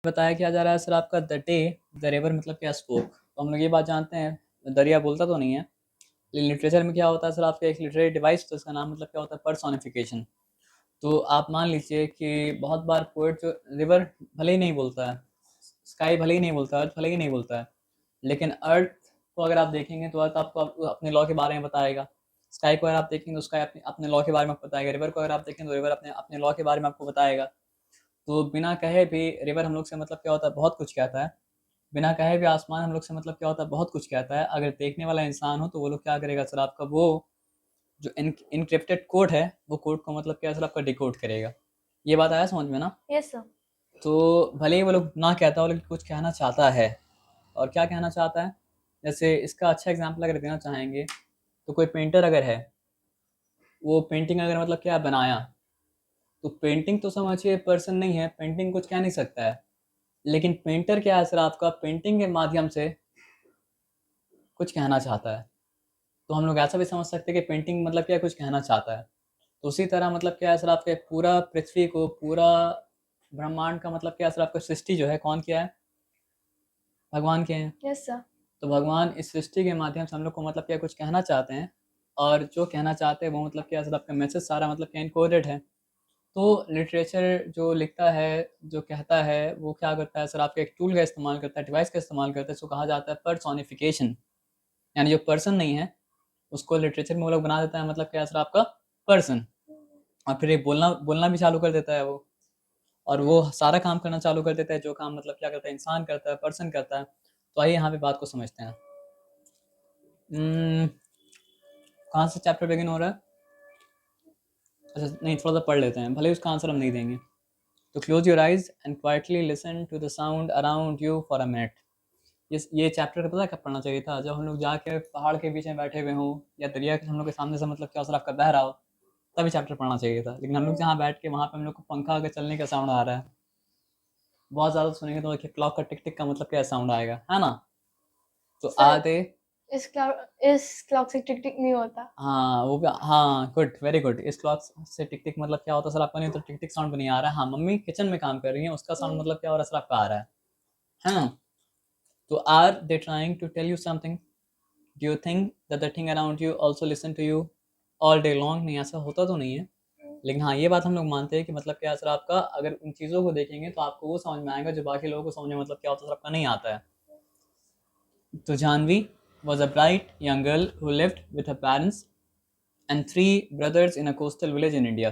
बताया क्या जा रहा है सर आपका द डे द रिवर मतलब क्या स्पोक। तो हम लोग ये बात जानते हैं दरिया बोलता तो नहीं है, लेकिन लिटरेचर में क्या होता है सर आपका एक लिटरेरी डिवाइस तो इसका नाम मतलब क्या होता है पर्सोनिफिकेशन। तो आप मान लीजिए कि बहुत बार पोएट जो रिवर भले ही नहीं बोलता है, स्काई भले ही नहीं बोलता है, अर्थ भले ही नहीं बोलता है, लेकिन अर्थ को अगर आप देखेंगे तो अर्थ आपको अपने लॉ के बारे में बताएगा। स्काई को अगर आप देखेंगे तो स्काई अपने अपने लॉ के बारे में आपको बताएगा। रिवर को अगर आप देखेंगे तो रिवर अपने अपने लॉ के बारे में आपको बताएगा। तो बिना कहे भी रिवर हम लोग से मतलब क्या होता है, बहुत कुछ कहता है। बिना कहे भी आसमान हम लोग से मतलब क्या होता है, बहुत कुछ कहता है। अगर देखने वाला इंसान हो तो वो लोग क्या करेगा सर आपका, वो जो इनक्रिप्टेड कोड है वो कोड को मतलब क्या सर आपका डिकोड करेगा। ये बात आया समझ में ना। Yes sir. तो भले ही वो लोग ना कहता हो लेकिन कुछ कहना चाहता है। और क्या कहना चाहता है, जैसे इसका अच्छा एग्जांपल अगर देना चाहेंगे तो कोई पेंटर अगर है, वो पेंटिंग अगर मतलब क्या बनाया, तो पेंटिंग तो समझिए पर्सन नहीं है, पेंटिंग कुछ कह नहीं सकता है, लेकिन पेंटर क्या है सर आपका, पेंटिंग के माध्यम से कुछ कहना चाहता है। तो हम लोग ऐसा भी समझ सकते हैं कि पेंटिंग मतलब क्या कुछ कहना चाहता है। तो उसी तरह मतलब क्या है सर आपके पूरा पृथ्वी को, पूरा ब्रह्मांड का मतलब क्या है सर आपका, सृष्टि जो है कौन किया है, भगवान के हैं। Yes sir. तो भगवान इस सृष्टि के माध्यम से हम लोग को मतलब क्या कुछ कहना चाहते हैं। और जो कहना चाहते हैं वो मतलब क्या सर आपका मैसेज सारा मतलब क्या इनकोडेड है। तो लिटरेचर जो लिखता है, जो कहता है, वो क्या करता है सर आपका, एक टूल का इस्तेमाल करता है, डिवाइस का इस्तेमाल करता है, इसको कहा जाता है पर्सोनिफिकेशन। यानी जो पर्सन नहीं है उसको लिटरेचर में वो लोग बना देता है मतलब क्या सर आपका, पर्सन। और फिर ये बोलना बोलना भी चालू कर देता है वो, और वो सारा काम करना चालू कर देता है जो काम मतलब क्या करता है, इंसान करता है, पर्सन करता है। तो आइए यहाँ पे बात को समझते हैं। कहाँ से चैप्टर बिगिन हो रहा है। अच्छा नहीं, थोड़ा सा पढ़ लेते हैं, भले ही उसका आंसर हम नहीं देंगे। तो close your eyes and quietly listen to the sound around you for a minute. ये चैप्टर का पता है कब पढ़ना चाहिए था, जब हम लोग जाके पहाड़ के बीच में बैठे हुए हों, या दरिया के हम लोग के सामने से मतलब क्या असर आपका बह रहा हो, तभी चैप्टर पढ़ना चाहिए था। लेकिन हम लोग जहाँ बैठ के वहाँ पे हम लोग को पंखा के चलने का साउंड आ रहा है। बहुत ज़्यादा सुनेंगे तो देखिए क्लॉक का टिक टिक का मतलब क्या साउंड आएगा, है ना। तो सर आधे, इस क्लॉक से टिक टिक नहीं होता। हाँ वो भी, हाँ गुड, वेरी गुड। इस क्लॉक से टिक टिक मतलब क्या होता है सर आपका, नहीं तो टिक टिक साउंड भी नहीं आ रहा है। हाँ मम्मी किचन में काम कर रही है, उसका साउंड मतलब क्या हो रहा है सर आपका, आ रहा है ना। तो are they trying to tell you something, do you think that the thing around you also listen to you all day long. नहीं, ऐसा होता तो नहीं है, लेकिन हाँ ये बात हम लोग मानते हैं कि मतलब क्या सर आपका, अगर उन चीज़ों को देखेंगे तो आपको वो समझ में आएगा जो बाकी लोगों को समझ में मतलब क्या होता है सर आपका नहीं आता है। तो Janvi was a bright young girl who lived with her parents and three brothers in a coastal village in India.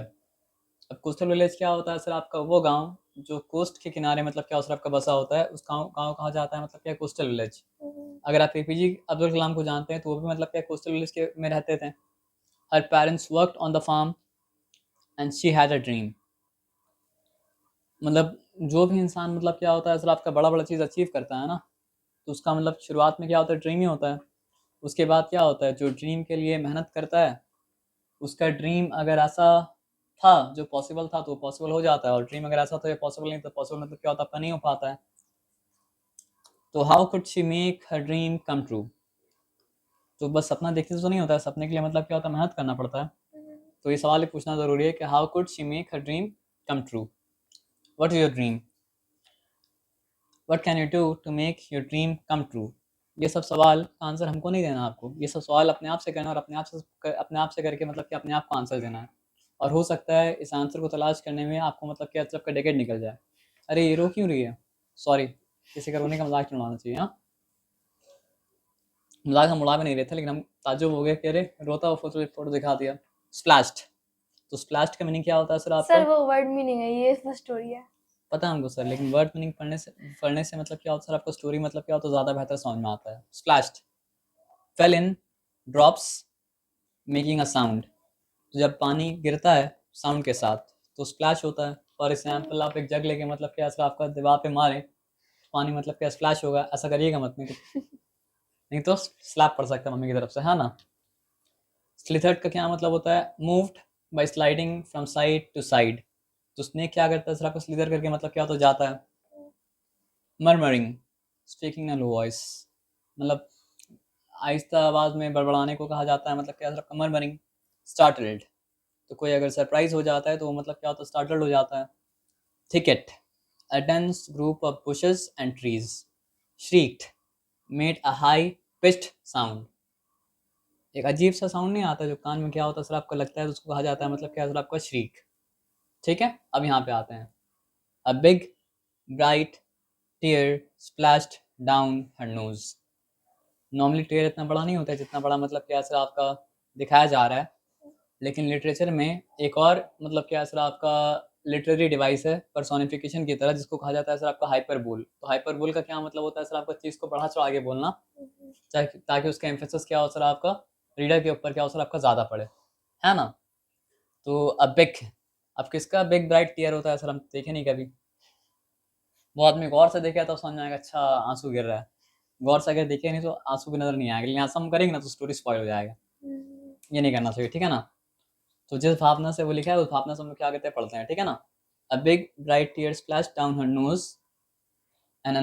अब कोस्टल विलेज क्या होता है सर आपका, वो गांव जो कोस्ट के किनारे मतलब क्या सर आपका बसा होता है, उस गांव गांव कहा जाता है मतलब क्या, कोस्टल विलेज। अगर आप एपीजे अब्दुल कलाम को जानते हैं तो वो भी मतलब क्या कोस्टल विलेज के में रहते थे। Her parents worked on the farm and she had a dream. मतलब जो भी इंसान मतलब क्या होता है सर आपका, बड़ा बड़ा चीज़ अचीव करता है ना, तो उसका मतलब शुरुआत में क्या होता है, ड्रीम ही होता है। उसके बाद क्या होता है, जो ड्रीम के लिए मेहनत करता है, उसका ड्रीम अगर ऐसा था जो पॉसिबल था तो वो पॉसिबल हो जाता है, और ड्रीम अगर ऐसा था जो पॉसिबल नहीं तो पॉसिबल मतलब क्या होता है, आपका नहीं हो पाता है। तो how could she make her dream come true. तो बस सपना देखने से तो नहीं होता है, सपने के लिए मतलब क्या होता है, मेहनत करना पड़ता है। तो ये सवाल ही पूछना ज़रूरी है कि how could she make her dream come true, what is your dream, what can you do to make your dream come true. ये सब सवाल का आंसर हमको नहीं देना आपको, ये सब सवाल अपने आप से करना, और अपने आप से करके मतलब कि अपने आप को आंसर देना है। और हो सकता है इस आंसर को तलाश करने में आपको मतलब क्या सबका डेकेड निकल जाए। अरे ये रो क्यों रही है, सॉरी, किसी का रोने का मजाक नहीं उड़ाना चाहिए। हाँ, मजाक हम उड़ा भी नहीं रहे थे, लेकिन हम ताज्जुब हो गए कि अरे रोता हुआ फोटो फोटो दिखा दिया। स्प्लैश्ड। तो स्प्लैश्ड का मीनिंग क्या होता है सर आपका, सर वो वर्ड मीनिंग है, ये फर्स्ट स्टोरी है। पता है हमको सर, लेकिन वर्ड मीनिंग पढ़ने से मतलब क्या होता है सर आपको, स्टोरी मतलब क्या होता है ज़्यादा बेहतर समझ में आता है। Splashed, fail in, drops, making a sound. तो जब पानी गिरता है साउंड के साथ तो स्प्लैश होता है। फॉर एग्जाम्पल आप एक जग लेके मतलब क्या सर आपका दीवार पे मारे, पानी मतलब क्या स्प्लैश होगा, ऐसा करिएगा मत, नहीं तो स्लैप पड़ सकता है मम्मी की तरफ से, है ना। स्लिथर्ड का क्या मतलब होता है, moved by sliding from side to side. तो स्नेक क्या करता है सर आपको, स्लिथर करके मतलब क्या होता है, जाता है। Murmuring, speaking in low voice, मतलब आहिस्ता आवाज में बड़बड़ाने को कहा जाता है, मतलब क्या सर आपका मरमरिंग। स्टार्टल्ड, तो कोई अगर सरप्राइज हो जाता है तो वो मतलब क्या होता है, स्टार्टल्ड हो जाता है। Thicket, A dense group of bushes and trees shrieked, made a high-pitched sound. एक अजीब सा साउंड नहीं आता जो कान में क्या होता है सर आपको लगता है तो उसको कहा जाता है मतलब क्या सर आपका श्रीक. ठीक है, अब यहाँ पे आते हैं. A big bright tear splashed down her nose. Normally tear इतना बड़ा नहीं होता है जितना बड़ा मतलब क्या सर आपका दिखाया जा रहा है, लेकिन लिटरेचर में एक और मतलब क्या सर आपका लिटरेरी डिवाइस है पर्सोनिफिकेशन की तरह जिसको कहा जाता है सर आपका हाइपरबोल. तो हाइपरबोल का क्या मतलब होता है सर आपका चीज़ को बढ़ा चढ़ा के बोलना ताकि उसका एम्फेसिस क्या हो सर आपका रीडर के ऊपर क्या हो सर आपका ज़्यादा पड़े, है ना. तो अब किसका बिग ब्राइट टीयर होता है सर हम देखे नहीं कभी. वो आदमी गौर से देखे तो समझ में आएगा अच्छा आंसू गिर रहा है. गौर से अगर देखे नहीं तो आंसू भी नजर नहीं आएगा, लेकिन ऐसा हम करेंगे ना तो स्टोरी स्पॉइल हो जाएगा. ये नहीं करना चाहिए, ठीक है ना. तो जिस भावना से वो लिखा है उस भावना से हम लोग क्या कहते हैं पढ़ते हैं, ठीक है ना. A big bright tear splash down her nose and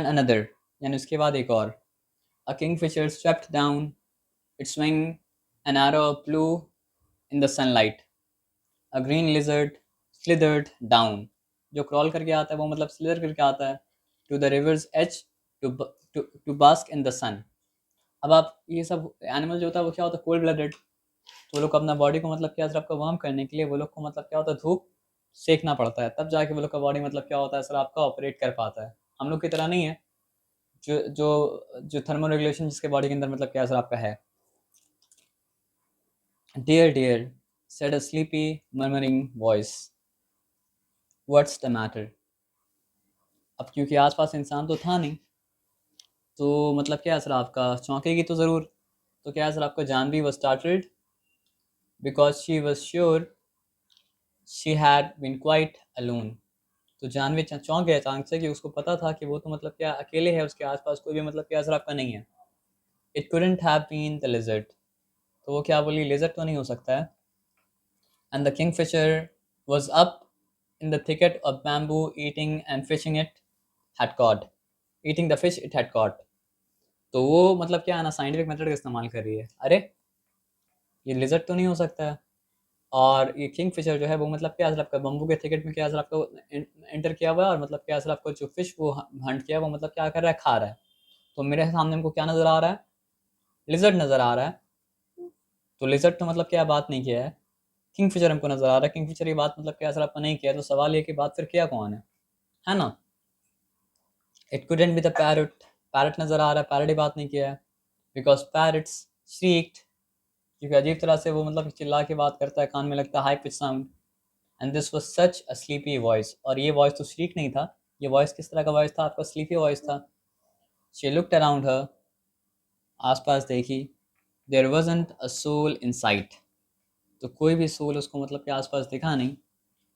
another यानी उसके बाद एक और. A kingfisher swept down its wing an arrow flew in the sunlight. A green lizard slithered down. जो क्रॉल करके आता है वो मतलब स्लिदर करके आता है to the river's edge to bask in the sun. अब आप ये सब एनिमल जो होता है वो क्या होता है कोल्ड ब्लडेड. तो वो लोग अपना बॉडी को मतलब क्या सर आपका वार्म करने के लिए वो लोग को मतलब क्या होता है धूप सेकना पड़ता है, तब जाके वो लोग का बॉडी मतलब क्या होता है सर आपका ऑपरेट कर पाता है. हम लोग की तरह नहीं है जो जो जो थर्मो रेगुलेशन जिसके बॉडी के अंदर मतलब क्या सर आपका है. Dear dear said a sleepy murmuring voice. What's the matter? अब क्योंकि आसपास इंसान तो था नहीं तो मतलब क्या असर आपका चौंकेगी तो ज़रूर. तो क्या असर आपका Janvi was startled because she was sure she had been quite alone. तो जानवी चौंक गया अचानक से कि उसको पता था कि वो तो मतलब क्या अकेले है, उसके आसपास कोई भी मतलब क्या असर आपका नहीं है. It couldn't have been the lizard. तो वो क्या बोली lizard तो नहीं हो सकता है. And the kingfisher was up in the thicket of bamboo eating and fishing it had caught. Eating the fish it had caught. तो वो मतलब क्या है ना साइंटिफिक मेथड का इस्तेमाल कर रही है. अरे ये लिजर्ड तो नहीं हो सकता है. और ये किंग फिशर जो है वो मतलब क्या असर आपका बम्बू के थिकेट में क्या असर आपको एंटर किया हुआ है और मतलब क्या असर आपको जो फिश वो हंट किया वो मतलब क्या कर रहा है खा रहा है. तो मेरे सामने हमको क्या नज़र आ रहा है लिजर्ड नज़र आ रहा है. तो लिजर्ड तो मतलब क्या बात नहीं किया है. किंग फिशर हमको नज़र आ रहा है. किंग फिशर ये बात मतलब क्या असर आपको नहीं किया. तो सवाल ये कि बात फिर किया कौन है ना. It couldn't be the parrot. Parrot नज़र आ रहा है, पैरट ही बात नहीं किया है. बिकॉज पैरट्स श्रीक्ड क्योंकि अजीब तरह से वो मतलब चिल्ला के बात करता है, कान में लगता है high pitch sound. And this was such a sleepy voice. और ये वॉइस तो श्रीक नहीं था. ये वॉइस किस तरह का वॉइस था आपका स्लीपी वॉइस था. She looked around her. आसपास देखी. There wasn't a soul in sight. तो कोई भी सोल उसको मतलब के आसपास दिखा नहीं.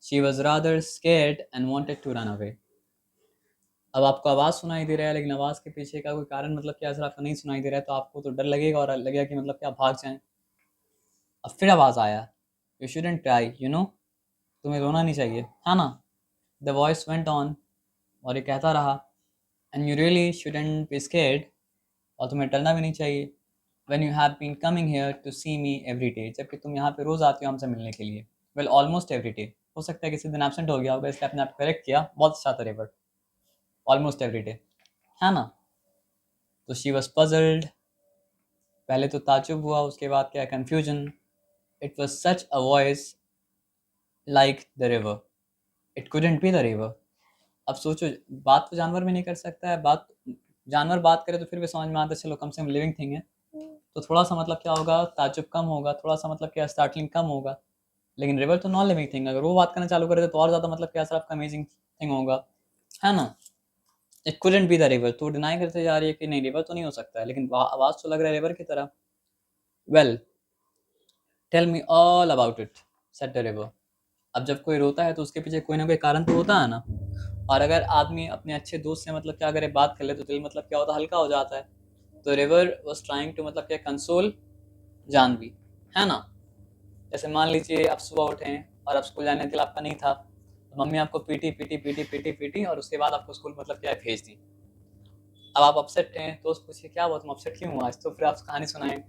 She was rather scared and wanted to run away. अब आपको आवाज़ सुनाई दे रहा है लेकिन आवाज़ के पीछे का कोई कारण मतलब क्या असर आपको नहीं सुनाई दे रहा है तो आपको तो डर लगेगा और लगेगा कि मतलब क्या भाग जाएं. अब फिर आवाज़ आया. You shouldn't cry you know. तुम्हें रोना नहीं चाहिए, है ना. The voice went on. और ये कहता रहा. And you really shouldn't be scared. और तुम्हें डरना भी नहीं चाहिए. When you have been coming here to see me every day. जबकि तुम यहाँ पे रोज़ आती हो हमसे मिलने के लिए. Well almost every day. हो सकता है किसी दिन एबसेंट हो गया होगा इसलिए अपने आप करेक्ट किया. बहुत अच्छा था रिवर. ऑलमोस्ट एवरी डे, है ना. तो शी वॉज पजल्ड. पहले तो ताजुब हुआ उसके बाद क्या confusion. It was such a voice like the river. It couldn't be the river. अब सोचो बात तो जानवर भी नहीं कर सकता है. बात जानवर बात करे तो फिर भी समझ में आता है चलो कम से कम लिविंग थिंग है. तो थोड़ा सा मतलब क्या होगा ताजुब कम होगा, थोड़ा सा मतलब क्या स्टार्टलिंग कम होगा. लेकिन रिवर तो नॉन लिविंग थिंग, अगर वो बात करना चालू करे तो और ज़्यादा मतलब क्या सर आपका अमेजिंग थिंग होगा, है ना. It couldn't be the river. तो डिनाई करते जा रही है कि नहीं रिवर तो नहीं हो सकता है लेकिन आवाज़ तो लग रहा है रिवर की तरह. Well tell me all about it said the river. अब जब कोई रोता है तो उसके पीछे कोई ना कोई कारण तो होता है ना. और अगर आदमी अपने अच्छे दोस्त से मतलब क्या करे बात कर ले तो दिल मतलब क्या होता है हल्का हो जाता है. तो रिवर वॉज ट्राइंग टू मतलब क्या कंसोल जानवी, है ना. जैसे मान लीजिए आप सुबह उठें और अब स्कूल जाने के लिए आपका नहीं था तो मम्मी आपको PT PT PT PT PT और उसके बाद आपको स्कूल मतलब क्या भेज दी. अब आप अपसेट हैं तो उसको पूछिए क्या हुआ तुम अपसेट क्यों हुआ. आज तो फिर आप कहानी सुनाएं.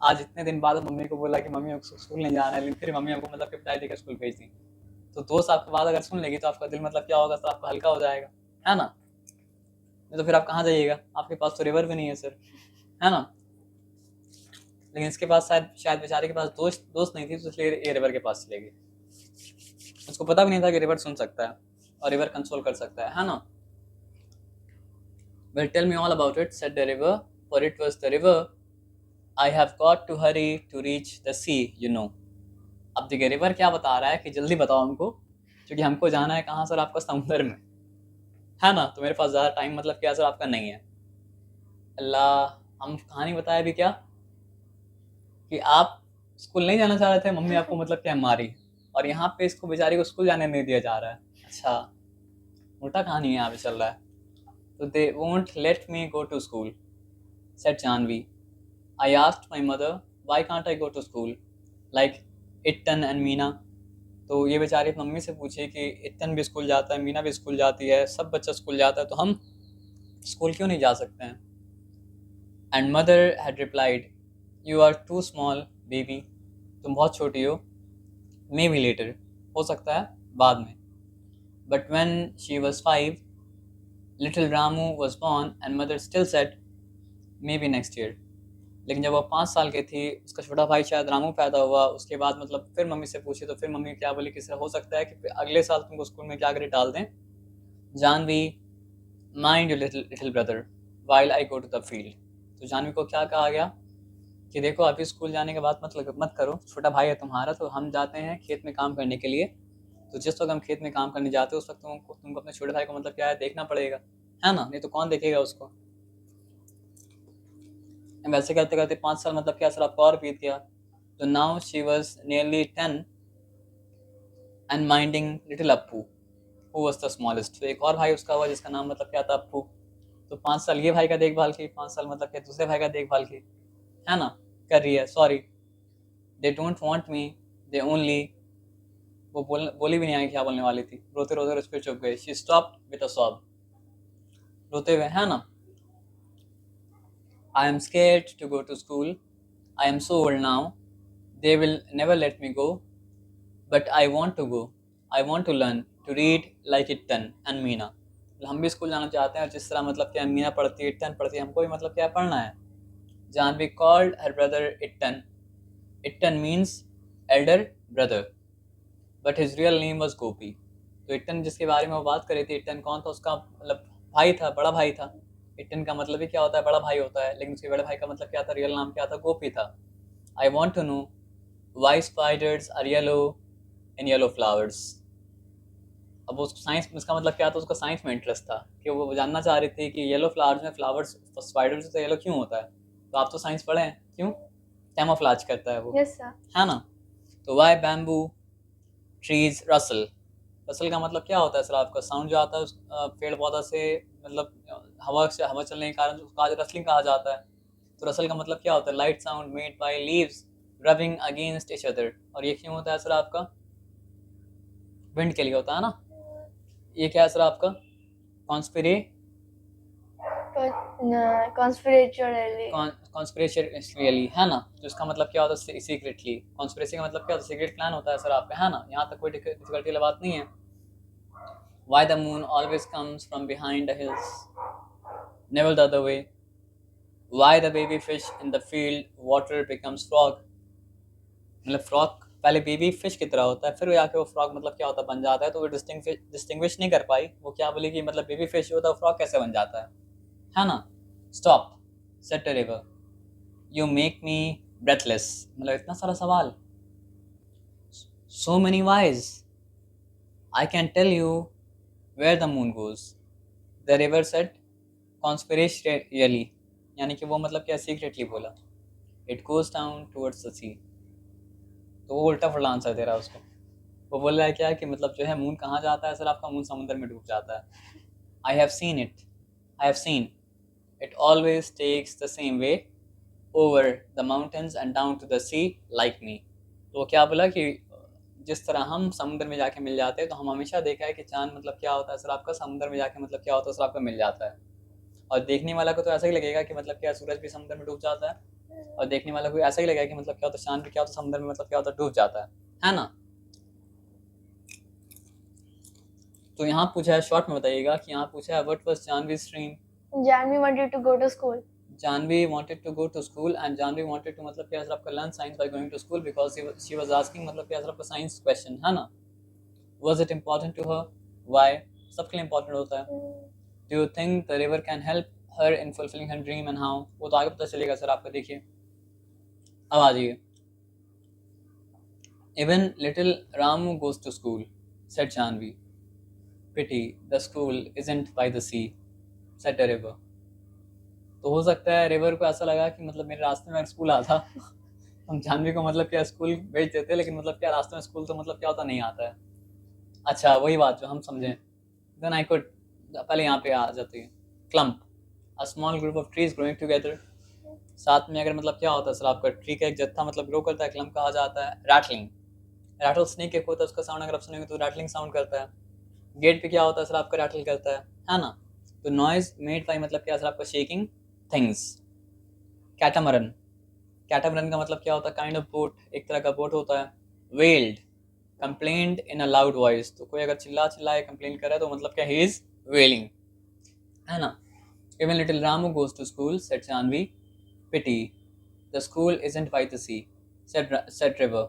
आज इतने दिन बाद मम्मी को बोला कि मम्मी आपको स्कूल नहीं जाना है लेकिन फिर मम्मी आपको मतलब पिटाई देकर स्कूल भेज दी. तो दोस्त आपकी बात अगर सुन लेगी तो आपका दिल मतलब क्या होगा, तो आपका हल्का हो जाएगा, है ना। नहीं तो फिर आप कहाँ जाइएगा, आपके पास तो रिवर भी नहीं है सर, है ना। लेकिन इसके पास शायद बेचारे के पास दोस्त नहीं थी, तो इसलिए ये रिवर के पास चले गई। उसको पता भी नहीं था कि रिवर सुन सकता है और रिवर कंसोल कर सकता है ना। Well, tell me all about it, said the river, for it was the river. I have got to hurry to reach the sea, you know. अब देखिए रिवर क्या बता रहा है कि जल्दी बताओ हमको, क्योंकि हमको जाना है कहाँ सर, आपका समुद्र में, है ना। तो मेरे पास ज़्यादा टाइम मतलब क्या सर आपका नहीं है। अल्लाह, हम कहानी बताया भी क्या कि आप स्कूल नहीं जाना चाह रहे थे, मम्मी आपको मतलब क्या मारी, और यहाँ पे इसको बेचारी को स्कूल जाने नहीं दिया जा रहा है। अच्छा, उल्टा कहानी है यहाँ पे चल रहा है। तो they won't let me go to school, said Janvi. I asked my mother, why can't I go to school like Ittan and Meena. तो ये बेचारी मम्मी से पूछे कि इत्तन भी स्कूल जाता है, मीना भी स्कूल जाती है, सब बच्चा स्कूल जाता है, तो हम स्कूल क्यों नहीं जा सकते हैं। And mother had replied, you are too small baby, तुम बहुत छोटी हो, मे बी लेटर, हो सकता है बाद में। But when she was 5, little Ramu was born and mother still said may be next year. लेकिन जब वो 5 साल की थी, उसका छोटा भाई शायद रामू पैदा हुआ, उसके बाद मतलब फिर मम्मी से पूछी, तो फिर मम्मी क्या बोली कि हो सकता है कि अगले साल तुमको स्कूल में क्या करे डाल दें। Janvi, mind your little brother while I go to the field. तो जानवी को क्या कहा गया कि देखो अभी स्कूल जाने के बाद मत करो, छोटा भाई है तुम्हारा, तो हम जाते हैं खेत में काम करने के लिए। तो जिस वक्त हम खेत में काम करने जाते हैं उस वक्त तुमको अपने छोटे भाई को मतलब क्या है देखना पड़ेगा, है ना, नहीं तो कौन देखेगा उसको। वैसे करते करते 5 साल मतलब क्या सर आपका और बीत गया। तो now she was nearly 10 and minding little Appu who was the smallest. तो एक और भाई उसका हुआ जिसका नाम मतलब क्या था, अप्पू। तो 5 साल ये भाई का देखभाल की, 5 साल मतलब क्या दूसरे भाई का देखभाल की, है ना, कर रही है। Sorry, they don't want me, they only, वो बोली भी नहीं आई क्या बोलने वाली थी, रोते रोते उस पर चुप गए। She stopped with a sob, रोते हुए, है ना। I am scared to go to school. I am so old now. They will never let me go. But I want to go. I want to learn to read like Ittan and Meena. हम भी school जाना चाहते हैं, जिस तरह मतलब क्या मीना पढ़ती है, इट्टन पढ़ती है, हमको भी मतलब क्या पढ़ना है। Janvi called her brother Ittan. Ittan means elder brother, but his real name was Gopi. तो इट्टन जिसके बारे में वो बात कर रही थी, इट्टन कौन था, उसका मतलब भाई था, बड़ा भाई था। इट्टन का मतलब ही क्या होता है, बड़ा भाई होता है, लेकिन उसके बड़े भाई का मतलब क्या था, रियल नाम क्या था, गोपी था। I want to know why spiders are yellow in yellow flowers. अब उसको साइंस, इसका मतलब क्या था, उसका साइंस में इंटरेस्ट था कि वो जानना चाह रही थी कि येलो फ्लावर्स में फ्लावर्स स्पाइडर्स तो येलो क्यों होता है। तो आप तो साइंस पढ़े हैं, क्यों कैमोफ्लेज करता है वो, यस सर। है ना। तो why bamboo trees rustle. Rustle का मतलब क्या होता है सर आपका, साउंड जो आता है उस पेड़ पौधा से, मतलब हवा चलने के कारण उसको आज रसलिंग कहा जाता है। तो रसल का मतलब क्या होता है, light sound made by leaves rubbing against each other. और ये क्यों होता है सर आपका, विंड के लिए होता है ना। ये क्या है सर आपका, कॉन्स्पिरेचुअली, है ना। तो इसका मतलब क्या होता है, सीक्रेटली। कॉन्स्पिरेसी का मतलब क्या होता है, सीक्रेट प्लान होता है सर आपका, है ना। यहाँ तक कोई डिफिकल्टी वाली बात नहीं है। Why the moon always comes from behind the hills, never the other way. Why the baby fish in the field water becomes frog. मतलब फ्रॉग पहले बेबी फिश की तरह होता है, फिर आके वो फ्रॉग मतलब क्या होता है बन जाता है। तो वो डिस्टिंग्विश नहीं कर पाई, वो क्या बोली कि मतलब बेबी फिश होता है फ्रॉग कैसे बन जाता है ना। Stop, said the river, you make me breathless. मतलब इतना सारा सवाल, so many whys. I can tell you where the moon goes, the river said conspiracially, यानी कि वो मतलब क्या सीक्रेटली बोला। It goes down towards the sea. तो वो उल्टा फुल्टा आंसर दे रहा है उसको। वो बोल रहा है क्या कि मतलब जो है मून कहाँ जाता है सर आपका, मून समुद्र में डूब जाता है। I have seen it. I have seen. It always takes the same way over the mountains and down to the sea like me. तो वो क्या बोला कि जिस तरह हम समुद्र में जाके मिल जाते हैं, तो हम हमेशा देखा है कि चांद मतलब क्या होता है सर आपका, समुद्र में जाके मतलब क्या होता है सर आपका मिल जाता है। और देखने वाला को तो ऐसा ही लगेगा कि मतलब क्या सूरज भी समुद्र में डूब जाता है, और देखने वाला को ऐसा ही लगेगा कि मतलब क्या होता है चांद भी क्या होता है समुद्र में मतलब क्या होता है डूब जाता है ना। तो यहाँ पूछा है, शॉर्ट में बताइएगा कि यहाँ पूछा है what was Janvi's dream. Janvi wanted to go to school. Janvi wanted to go to school and Janvi wanted to मतलब क्या सर आपका learn science by going to school because she was asking मतलब क्या सर आपका science question है ना. Was it important to her? Why? सबके लिए important होता है. Do you think the river can help her in fulfilling her dream and how? वो तो आगे पता चलेगा सर आपका. देखिए अब आ जाइए. Even little Ramu goes to school, said Janvi. Pity the school isn't by the sea, said the river. तो हो सकता है रिवर को ऐसा लगा कि मतलब मेरे रास्ते में स्कूल आता हम जानवी को मतलब क्या स्कूल भेज देते, लेकिन मतलब क्या रास्ते में स्कूल तो मतलब क्या होता नहीं आता है. अच्छा वही बात जो हम समझें. देन आई कुड, पहले यहाँ पे आ जाती है. Clump, a small group of trees growing together. साथ में अगर मतलब क्या होता है सर आपका ट्री का एक जत्था मतलब ग्रो करता है, क्लम्प कहा जाता है. रैटलिंग, रैटल स्नेक एक होता है, उसका साउंड अगर आप सुनेंगे तो रैटलिंग साउंड करता है. गेट पे क्या होता है सर आपका रैटल करता है ना. तो नॉइज मेड बाई मतलब क्या सर आपका शेकिंग थिंग्स. कैटामरन, कैटामरन का मतलब क्या होता है काइंड ऑफ बोट, एक तरह का बोट होता है. Weld, complaint in a loud voice, तो कोई अगर चिल्लाए कंप्लेन करे तो मतलब क्या ही इज वेलिंग है ना. Even little Ramu goes to school, said Janvi. Pity the school isn't by the sea, said river.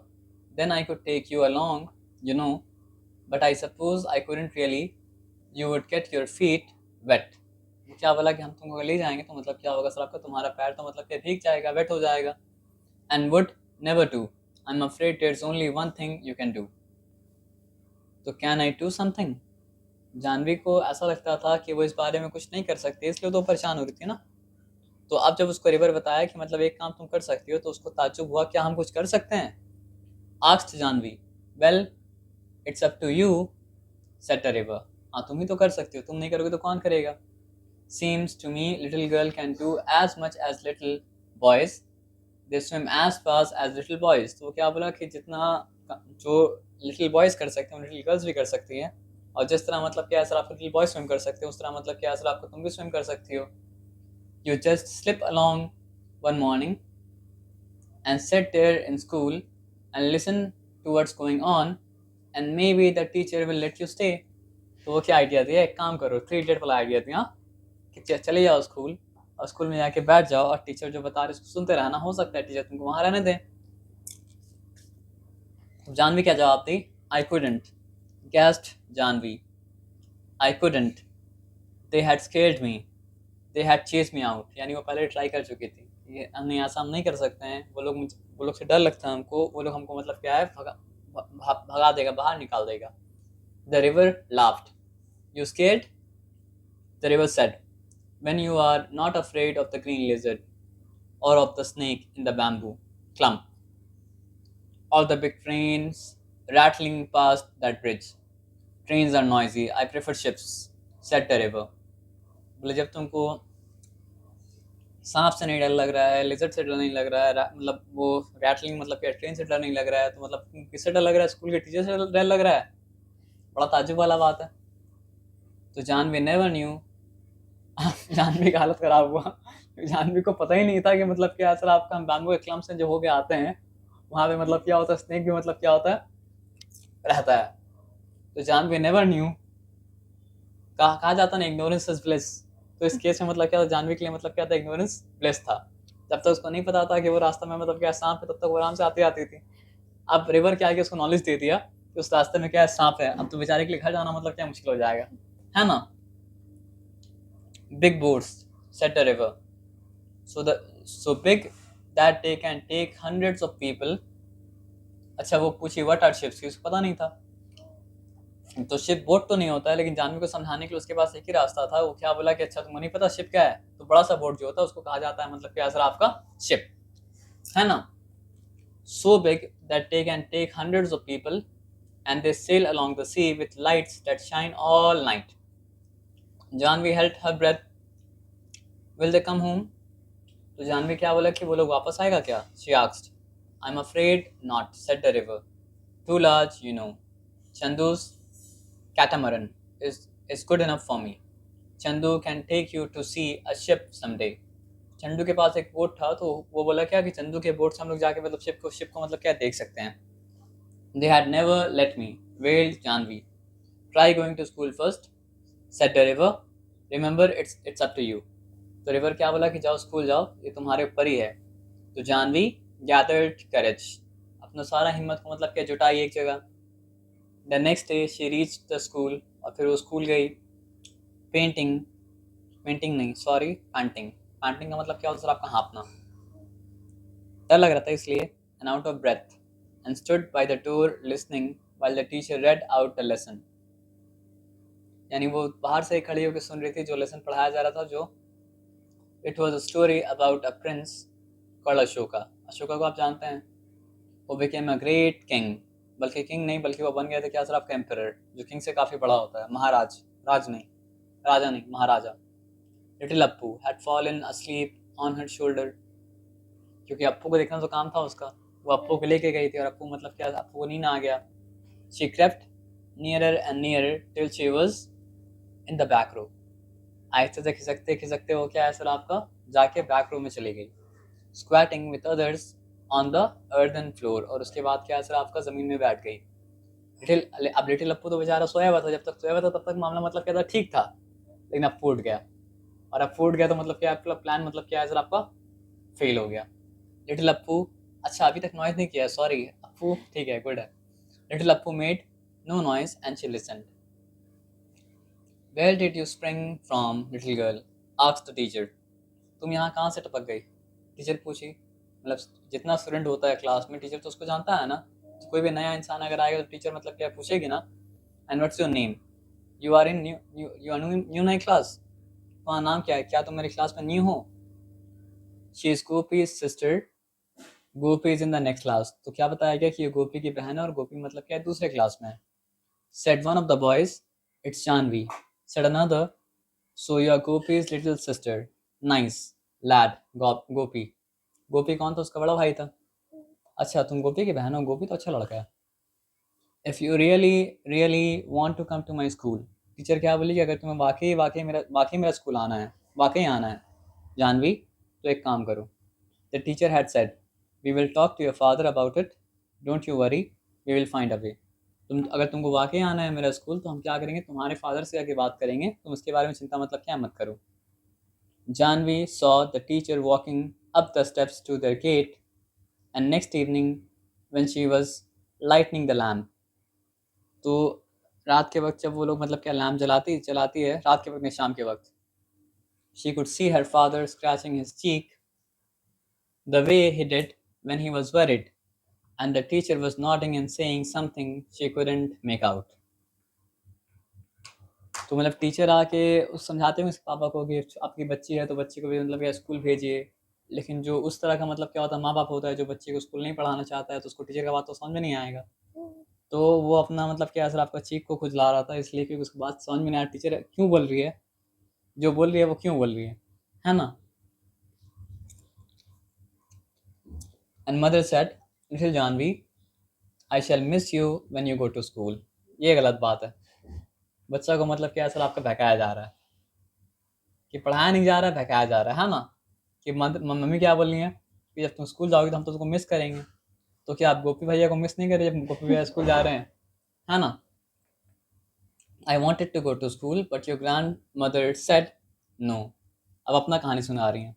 Then I could take you along you know, but I suppose I couldn't really, you would get your feet wet. क्या बोला कि हम तुमको ले जाएंगे तो मतलब क्या होगा सर आपका, तुम्हारा पैर तो मतलब क्या भीग जाएगा, वेट हो जाएगा. And would never do, I am afraid there is only one thing you can do. तो can I do something. Janvi को ऐसा लगता था कि वो इस बारे में कुछ नहीं कर सकती, इसलिए तो परेशान हो रही थी ना. तो अब जब उसको रिवर बताया कि मतलब एक काम तुम कर सकती हो, तो उसको ताज्जुब हुआ, क्या हम कुछ कर सकते हैं. Asked Janvi. Well it's up to you, said the river. हाँ तुम ही तो कर सकती हो, तुम नहीं करोगे तो कौन करेगा. Seems to me little girl can do as much as little boys. They swim as fast as little boys. तो क्या बोला कि जितना जो little boys कर सकते हैं little girls भी कर सकती हैं. और जिस तरह मतलब क्या सर आप little boys swim कर सकते हो, उस तरह मतलब क्या सर आपको तुम भी swim कर सकती हो. You just slip along one morning and sit there in school and listen to what's going on and maybe the teacher will let you stay. तो वो क्या आइडिया दिया, एक काम करो, 3 इडियट वाला आइडिया दिया कि चले जाओ स्कूल और स्कूल में जाके बैठ जाओ और टीचर जो बता रहे उसको सुनते रहना, हो सकता है टीचर तुमको वहां रहने दें. जानवी क्या जवाब दी. I couldn't, gasped Janvi. I couldn't, they had scared me, they had chased me out. यानी वो पहले ट्राई कर चुकी थी, ये हमने ऐसा हम नहीं कर सकते हैं, वो लोग से डर लगता है हमको, वो लोग हमको मतलब क्या है भगा देगा, बाहर निकाल देगा. The river laughed. You scared, the river said. When you are not afraid of the green lizard or of the snake in the bamboo clump or the big trains rattling past that bridge. Trains are noisy. I prefer ships, said the river. बोले जब तुमको सांप से नहीं डर लग रहा है, लिजर्ड से डर नहीं लग रहा है, मतलब वो रैटलिंग मतलब क्या ट्रेन से डर नहीं लग रहा है, तो मतलब किससे डर लग रहा है, स्कूल के टीचर से डर लग रहा है. बड़ा ताज्जुब वाला बात है. तो जानवी नेवर न्यू. जानवी का हालत खराब हुआ. जानवी को पता ही नहीं था कि मतलब क्या सर आपका हम बैम्बू के क्लम्प से जो हो के आते हैं वहाँ पे मतलब क्या होता है, स्नेक भी मतलब क्या होता है रहता है. तो जानवी नेवर न्यू. कहा जाता ना इग्नोरेंस इज ब्लिस. तो इस केस में मतलब क्या था, जानवी के लिए मतलब क्या था, इग्नोरेंस ब्लिस था. जब तक उसको नहीं पता था कि वो रास्ता में मतलब क्या सांप है, तब तक वो आराम से आती थी. अब रिवर क्या आगे उसको नॉलेज दे दिया कि उस रास्ते में क्या है, सांप है. अब तो बेचारे के लिए घर जाना मतलब क्या मुश्किल हो जाएगा, है ना. Big boats, said the river. So big that they can take hundreds of people. अच्छा वो पूछी what are ships, उसको पता नहीं था. तो शिप बोट तो नहीं होता है, लेकिन जानवी को समझाने के लिए उसके पास एक ही रास्ता था. वो क्या बोला कि अच्छा तुमको नहीं पता शिप क्या है, तो बड़ा सा बोट जो होता है उसको कहा जाता है मतलब क्या सर आपका शिप, है ना. So big that they can take hundreds of people and they sail along the sea with lights that shine all night. Janvi held her breath. Will they come home? तो जानवी क्या बोला कि वो लोग वापस आएगा क्या. She asked. I'm afraid not, said the river. Too large, you know. Chandu's catamaran is good enough for me. Chandu can take you to see a ship someday. Chandu के पास एक बोट था, तो वो बोला क्या कि चंदू के बोट से हम लोग जाके मतलब शिप को मतलब क्या देख सकते हैं. They had never let me, wailed Janvi. Try going to school first, said the river. Remember, it's up to you. तो रिवर क्या बोला कि जाओ स्कूल जाओ, ये तुम्हारे ऊपर ही है. तो जानवी gathered courage, अपना सारा हिम्मत को मतलब क्या जुटाई एक जगह. The next day she reached the school, और फिर वो स्कूल गई. पेंटिंग पेंटिंग नहीं सॉरी पैंटिंग. पैंटिंग का मतलब क्या होता है सर आपका हाँपना. डर लग रहा था इसलिए. And out of breath and stood by the door listening while the teacher read out the lesson. यानी वो बाहर से खड़ी होकर सुन रही थी जो लेसन पढ़ाया जा रहा था. जो it was a story about a prince called Ashoka. Ashoka को आप जानते हैं. वो बिकेम अ ग्रेट किंग. बल्कि किंग नहीं, बल्कि वो बन गया था क्या सर आपका एम्परर, जो किंग से काफ़ी बड़ा होता है. महाराज, राज नहीं, राजा नहीं, महाराजा. Little Appu had fallen asleep on her shoulder. क्योंकि अप्पू को देखना तो काम था उसका. वो अप्पू को लेके गई थी और अप्पू मतलब क्या, अप्पू को नींद आ गया. She crept nearer and nearer till she was in the back row. आहिस्ते से खिसकते खिसकते वो क्या है सर आपका जाके बैक रो में चली गई. Squatting with others on the earthen floor. और उसके बाद क्या है सर आपका ज़मीन में बैठ गई. अब लिटिल अप्पू तो बेचारा सोया हुआ था. जब तक सोया हुआ था तब तक मामला मतलब क्या था ठीक था. लेकिन अब फूट गया. और अब फूट गया तो मतलब क्या आपका प्लान मतलब क्या है सर आपका फेल हो गया. लिटिल अप्पू, अच्छा अभी तक नॉइज नहीं किया, सॉरी. अप्पू ठीक है, गुड है. Little Appu made no noise and she listened. Where did you spring from little girl, asked the teacher. तुम यहाँ कहाँ से टपक गई, टीचर पूछी. मतलब जितना स्टूडेंट होता है क्लास में टीचर तो उसको जानता है ना. तो कोई भी नया इंसान अगर आएगा तो टीचर मतलब क्या पूछेगी ना. And what's your name, you are in you are new in class. तुम्हारा नाम क्या है, क्या तुम मेरी क्लास में न्यू हो. She is gopis sister, Gopi is in the next class. तो क्या बताया गया कि ये गोपी की बहन है और गोपी मतलब क्या है दूसरे क्लास में है. Said one of the boys, it's Janvi. Said another, so you are Gopi's little sister. Nice lad. Gopi, Gopi कौन था, उसका बड़ा भाई था. अच्छा तुम गोपी की बहन हो, गोपी तो अच्छा लड़का है. If you really really want to come to my school. Teacher क्या बोली कि अगर तुम्हें वाकई मेरा स्कूल आना है, वाकई आना है जानवी, तो एक काम करो. The teacher had said, we will talk to your father about it, don't you worry, we will find a way. अगर तुमको वाकई आना है मेरा स्कूल तो हम क्या करेंगे, तुम्हारे फादर से आके बात करेंगे, तुम इसके बारे में चिंता मतलब क्या मत करो. Janvi saw the teacher walking up the steps to their gate. And next evening when she was lightning the lamp. तो रात के वक्त जब वो लोग मतलब क्या लैम्प जलाती है रात के वक्त नहीं, शाम के वक्त. She could see her father scratching his cheek the way he did when he was worried, and the teacher was nodding and saying something she couldn't make out. तो मतलब टीचर आके उस समझाते हैं उसके पापा को कि आपकी बच्ची है तो बच्ची को भी मतलब क्या स्कूल भेजिए. लेकिन जो उस तरह का मतलब क्या होता है, माँ बाप होता है जो बच्चे को स्कूल नहीं पढ़ाना चाहता है, तो उसको टीचर का बात तो समझ में नहीं आएगा. तो वो अपना मतलब क्या सर आपका चीख को खुजला रहा था, इसलिए क्योंकि उसको बात समझ में नहीं आया टीचर क्यों बोल रही है, जो बोल रही है वो क्यों बोल रही है ना. And mother said, little Janvi, I shall miss you when you go to school. ये गलत बात है. बच्चा को मतलब क्या सर आपका बहकाया जा रहा है, कि पढ़ाया नहीं जा रहा है, बहकाया जा रहा है ना. कि मम्मी क्या बोल रही है कि जब तुम स्कूल जाओगे तो हम तो तुमको मिस करेंगे. तो क्या आप गोपी भैया को मिस नहीं करें जब गोपी भैया स्कूल जा रहे हैं, है ना. I wanted to go to school but your grandmother said no. अब अपना कहानी सुना रही हैं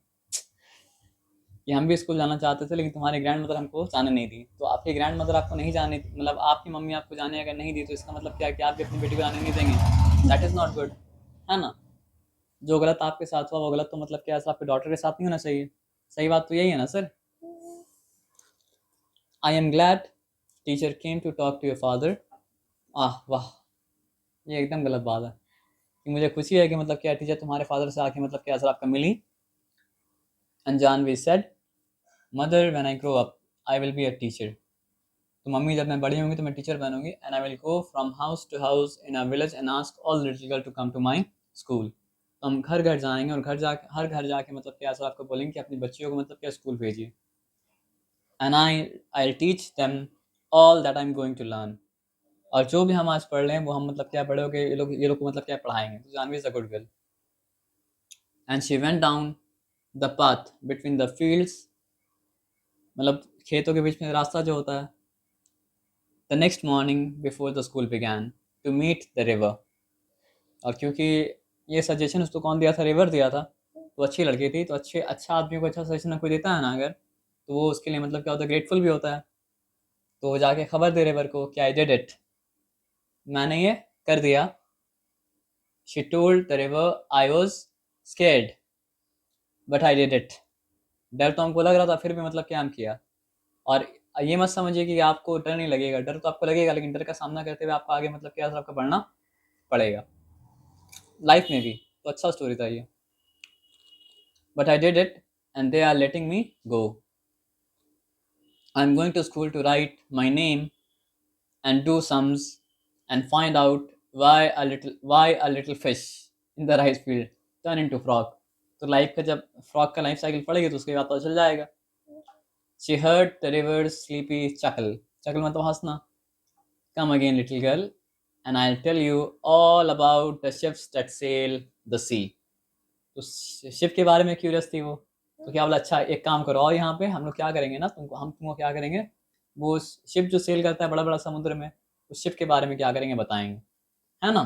कि हम भी स्कूल जाना चाहते थे लेकिन तुम्हारी ग्रैंड मदर हमको जाने नहीं दी. तो आपकी ग्रैंड मदर आपको नहीं जाने, मतलब आपकी मम्मी आपको जाने अगर नहीं दी तो इसका मतलब क्या है कि आप भी अपनी बेटी को जाने नहीं देंगे. दैट इज़ नॉट गुड, है ना. जो गलत आपके साथ हुआ वो गलत तो मतलब क्या है आपके डॉटर के साथ नहीं होना चाहिए. सही बात तो यही है ना sir. I am glad teacher came to talk to your father. वाह, ये एकदम गलत बात है कि मुझे खुशी है कि मतलब क्या टीचर तुम्हारे फादर से आके मतलब क्या सर आपका मिली. And Janvi said, mother when I grow up I will be a teacher. तो मम्मी जब मैं बड़ी होंगी तो मैं टीचर बनूंगी. And I will go from house to house in a village and ask all little girl to come to my school. तो हम घर घर जाएंगे और हर घर जाके मतलब क्या सर आपको बोलेंगे कि अपनी बच्चियों को मतलब क्या स्कूल भेजिए. And I teach them all that I am going to learn. और जो भी हम आज पढ़ रहे हैं वो हम मतलब क्या बड़े हो के ये लोग को मतलब क्या पढ़ाएंगे. तो Janvi is a good girl. And she went down the path between the fields, मतलब खेतों के बीच में रास्ता जो होता है. The next morning before the school began. To meet the river. और क्योंकि ये सजेशन उसको कौन दिया था, रिवर दिया था, तो अच्छी लड़की थी, तो अच्छा आदमी को अच्छा सजेशन कोई देता है ना अगर, तो वो उसके लिए मतलब क्या होता है, ग्रेटफुल भी होता है। तो वो जाके खबर दे रिवर को कि आई डिड इट, मैंने ये कर दिया। She told the river I was scared but I did it. डर तो हमको लग रहा था, फिर भी मतलब क्या हम किया। और ये मत समझिए कि आपको डर नहीं लगेगा, डर तो आपको लगेगा, लेकिन डर का सामना करते हुए आपको आगे मतलब क्या आपको बढ़ना पड़ेगा लाइफ में भी। तो अच्छा स्टोरी था ये। But I did it and they are letting me go. I am going to school to write my name and do sums and find out why a little fish in the rice field turn into frog। तो life का जब frog का life cycle पढ़ेगी तो उसके बाद पता चल जाएगा। She heard the river's sleepy chuckle, chuckle मतलब हंसना। Come again little girl and I'll tell you all about the ships that sail the sea। तो शिप के बारे में क्यूरियस थी वो, तो क्या बोला, अच्छा एक काम करो और यहाँ पे हम लोग क्या करेंगे ना, तुमको क्या करेंगे, वो शिप जो सेल करता है बड़ा बड़ा समुद्र में, उस शिप के बारे में क्या करेंगे बताएंगे, है ना।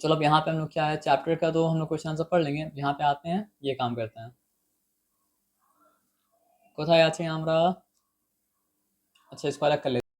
चलो अब यहाँ पे हम लोग क्या है, चैप्टर का तो हम लोग क्वेश्चन आंसर पढ़ लेंगे, यहाँ पे आते हैं ये काम करते हैं। कोথায় আছে আমরা, अच्छा इसको अलग कर लेते हैं।